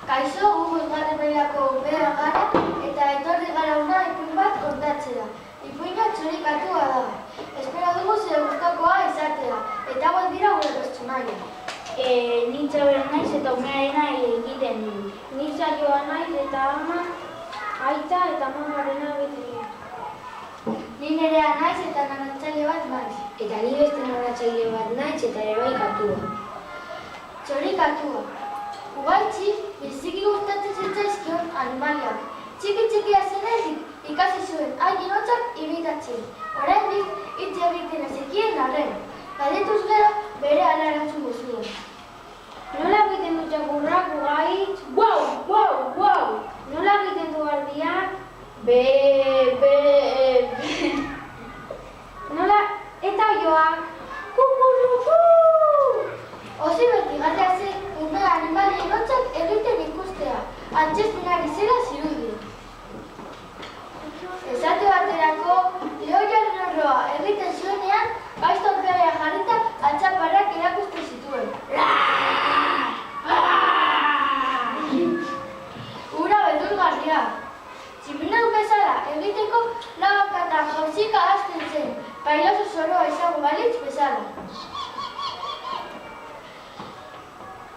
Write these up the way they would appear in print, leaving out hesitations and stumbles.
Kaixo, gu bosgarren mailako upea gara eta etorri gara hona ipuin bat kontatzera. Ipuina txorikatua da. Espero dugu zure gustakoa izatea, eta hauek dira gure pertsonaia. Ni Txabera naiz eta umearena egiten du. Ni Saioa naiz eta ama, aita eta mamarena beti. Ni Nerea naiz eta narratzaile bat naiz. Eta ni beste narratzaile bat naiz eta ere bai katua. Txorikatua. Ugaitzi, biziki gustatzen zitzaizkion animaliak. Txiki-txikia zenetik ikasi zuen haien hotzak imitatzen. Oraindik hitz egiten ezekien arren. Galdetuz gero bere ala erantzungo zuen. Nola egiten du txakurrak ugaitz? Wow! Nola egiten du ardiak? Nola eta oioak? Kukurruku! Osi bertigarria zen ume animalien hotzak egiten ikustea. Antzezten ari zela zirudien. Esate baterako, lehoiaren horroa egiten zuenean, gaizto aurpegia jarrita atxaparrak erakusten zituen. Ura beldurgarria. Tximindau bezala egiteko labaka eta jauzika hasten zen, pailazo zoroa izango balitz bezala.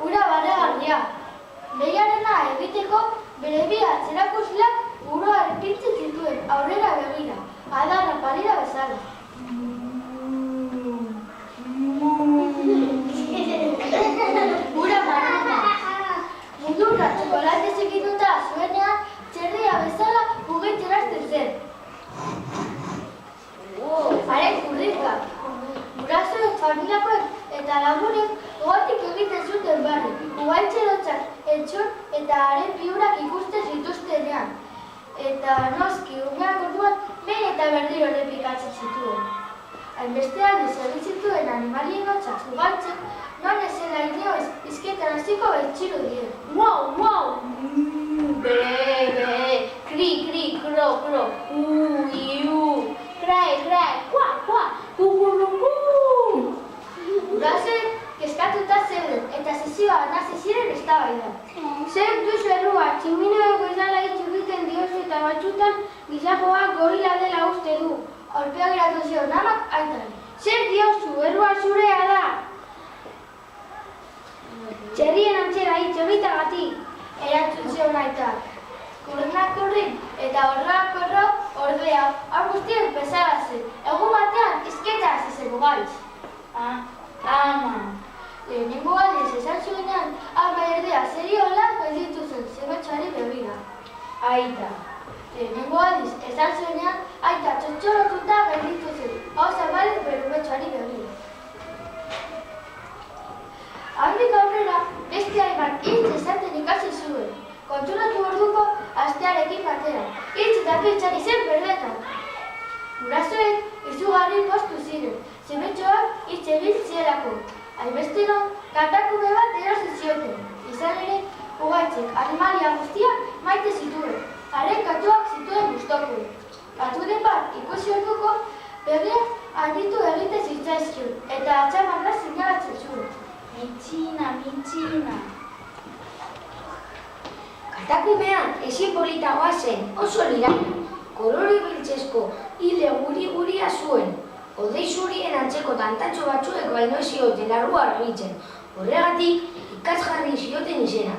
Ura barregarria. Behiarena egiteko bere bi atzerakusleak burua erpintzen zituen aurrera begira, adarra palira bezala. Ura marrona. Mundurra txokolatez egituta zuenean txerria bezala mugitzen hasten zen. Haren kurrika. Gurasoek, familiakoek eta lagunek gogotik egiten zuten barri, ugaitzen hotzak etxon eta haren piurak ikusten zituztenean. Eta noski, umeak orduan behin eta berdiro errepikatzen zituen. Hainbestean zituen animalien hotzak ugaitzen, non ezela inoiz izketan hasiko baitxiru dien. Wow! Be, kri, kro, iu, krai, kua, kukurruku! Gurasoek kezkatuta zeuden eta sesioa hasi ziren eztabaida. Zer duzu errua, tximino bezala hitz egiten diozu eta batzutan gizakoak gorila dela uste du. Aurpea geratu zion amak aitari. Zer diozu, errua zurea da? Txerrien antzera hitz egitagatik. Erantzun zion aitak. Kurrenak kurrin eta horrak horro ordea, hor guztiek bezala zen. Egun batean izketa hasi zen ugaitz. Ama. Lehenengo aldiz esan zuenean, ama erdea zeriola gelditu zen zemetxoari begira. Aita. Lehenengo aldiz esan zuenean, aita txotxorotuta gelditu zen, hau zabalik berumetxoari begira. Handik aurrera, beste hainbat hitz esaten ikasi zuen. Konturatu orduko astearekin batera, hitz eta pentsari zen berdetan. Gurasoek izugarri poztu ziren, zemetxoak hitz egin zielako. Hainbestero, kantakume bat erosi zioten. Izan ere, ugaitzek animalia guztiak maite zituen. Haren katuak zituen gustoko. Katuren bat ikusi orduko, begiak handitu egiten zitzaizkion, eta atxamarra zinalatzen zuen. Mitxina. Katakumean ezin politagoa zen, oso liraina. Kolore biltzezko hile guri-guria zuen. Odei zurien antzeko tantatxo batzuek baino ez zioten larrua argitzen. Horregatik, ikatz jarri zioten izena.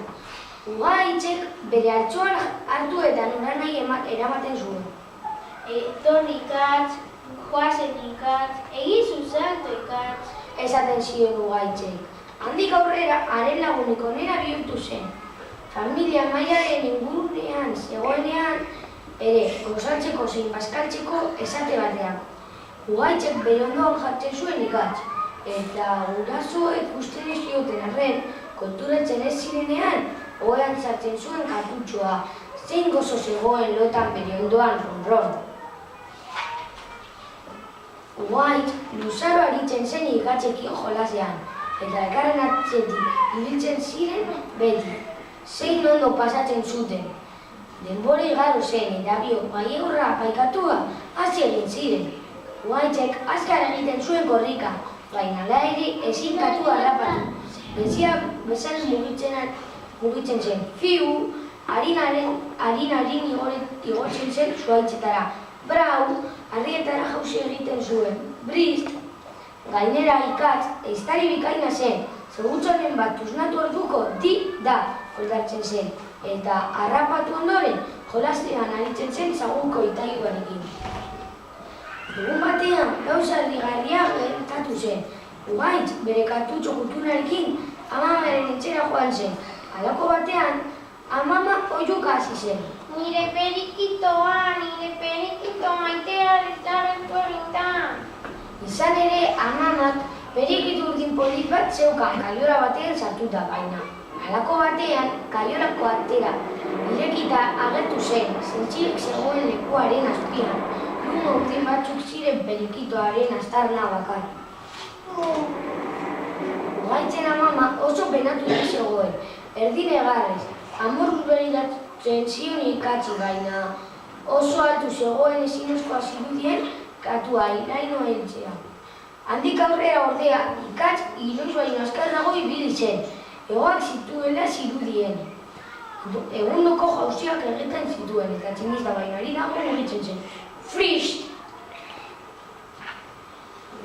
Ugaitzek bere hartzoan hartu eta noranahi eramaten zuen. Etorri ikatz, joazen ikatz, egizu salto ikatz. Esaten zion ugaitzek. Handik aurrera, haren lagunik onera bihurtu zen. Familia mailaren ingurunean zegoenean ere gozatzeko zein bazkaltzeko esate batean. Ugaitzek bere ondoan jartzen zuen ikatz, eta gurasoek usten ez zioten arren, konturatzen ez zirenean, ohean sartzen zuen kaputxoa, zein gozo zegoen lotan bere ondoan ronron. Ugaitz luzaro aritzen zen ikatzekin jolasean, eta elkarren atzetik ibiltzen ziren beti, zein ondo pasatzen zuten. Denbora igaro zen eta biok baiegurra paikatua hasi egin ziren. Ugaitzek azkar egiten zuen korrika, baina hala ere ezin katua harrapatu. Bezia bezan mugitzen mugitzen zen. Fiu, harin igotzen zen zuhaitzetara. Brau, harrietara jauzi egiten zuen. Brist, gainera ikatz, ehiztari bikaina zen. Segutxonen bat tuznatu orduko da oldartzen zen. Eta harrapatu ondoren, jolastean aritzen zen zaguko itaiuarekin. Egun batean, gauza erdigarria gertatu zen. Ugaitz, bere kartutxo kutunarekin, amamaren etxera joan zen. Halako batean, amama oiuka hasi zen. Nire perikitoa maitea lezaren zuelintan. Izan ere, amamak perikitu urdin polit bat zeukan kaiora batean sartuta baina. Halako batean, kaiorako atera irekita agertu zen, zintzilik zegoen lekuaren azpian. Lumo urdin batzuk ziren perikitoaren aztarna bakar. Ugaitzen amama oso penaturik zegoen, erdi negarrez, amorruz begiratzen zion ikatzi baina oso altu zegoen ezinezkoa zirudien katua iraino heltzea. Handik aurrera ordea, ikatz inoiz baino azkarrago ibili zen, hegoak zituela zirudien. Egundoko jauziak egiten zituen eta tximista bainari dago mugitzen zen. Frist!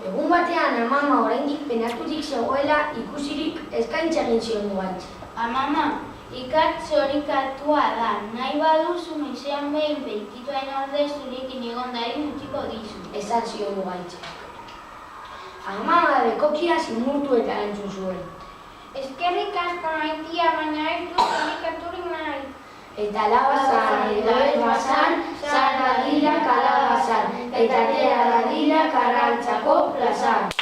Egun batean amama oraindik penaturik zegoela ikusirik eskaintza egin zion Ugaitz. Amama, ikatz zorikatua da, nahi baduzu noizean behin perikitoen ordez zurekin egondari utziko dizu. Esan zion Ugaitzek. Amama bekokia zimurtu eta erantzun zuen. Eskerrik asko maitia, baina ez dut zorikaturik nahi. Eta labazan, edo ez bazan, zan dadila kalabazan, eta tera dadila karrantzako plazan.